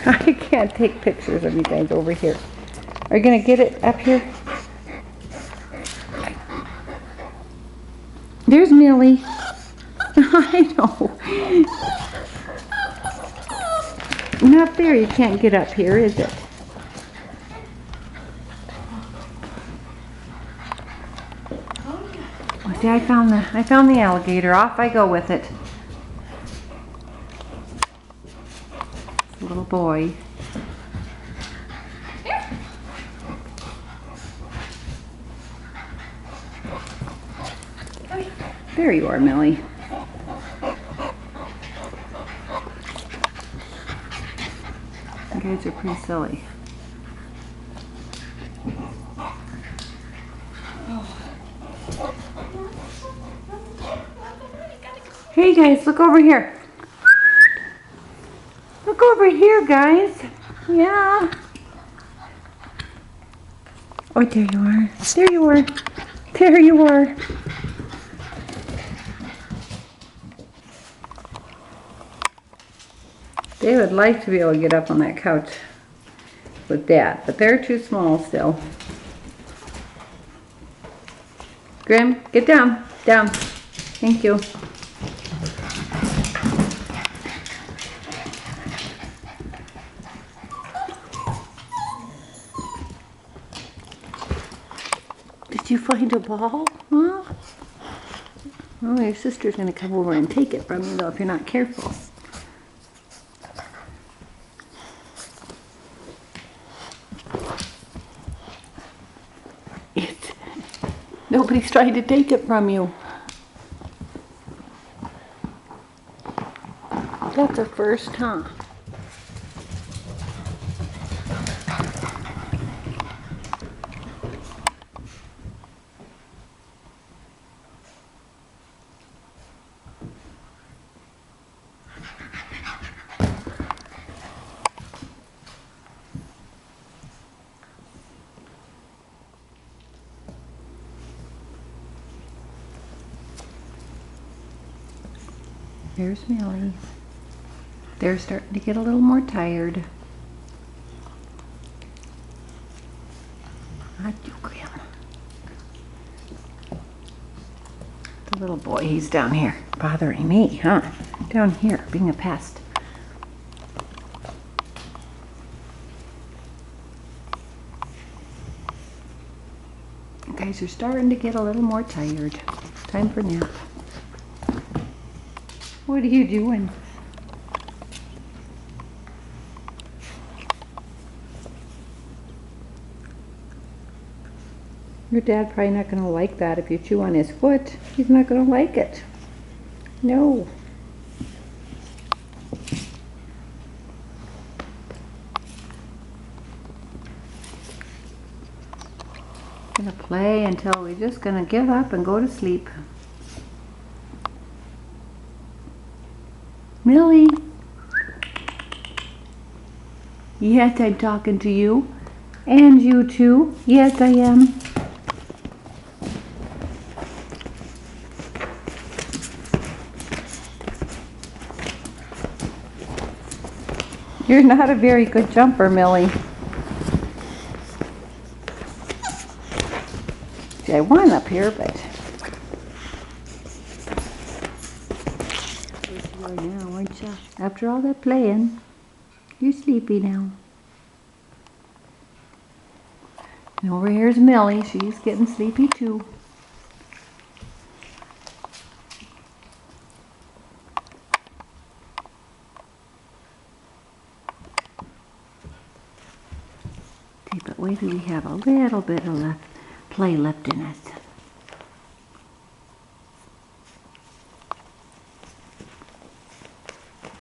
I can't take pictures of you guys over here. Are you gonna get it up here? There's Millie. I know. Not there. You can't get up here, is it? Oh, see, I found the alligator. Off I go with it. Little boy. There you are, Millie. You guys are pretty silly. Hey guys, look over here. Look over here, guys. Yeah. Oh, there you are. There you are. There you are. They would like to be able to get up on that couch with Dad, but they're too small still. Grim, get down. Down. Thank you. Did you find a ball? Huh? Oh, your sister's going to come over and take it from you, though, if you're not careful. Nobody's trying to take it from you. That's a first, huh? There's Millie. They're starting to get a little more tired. Not you, Grim. The little boy, he's down here bothering me, huh? Down here, being a pest. You guys are starting to get a little more tired. Time for nap. What are you doing? Your dad probably not going to like that if you chew on his foot. He's not going to like it. No. Gonna play until we're just gonna give up and go to sleep. Millie. Yes, I'm talking to you. And you too. Yes, I am. You're not a very good jumper, Millie. See, I won up here, but you are now, aren't you? After all that playing, you're sleepy now. And over here's Millie. She's getting sleepy too. Okay, but wait till we have a little bit of play left in us.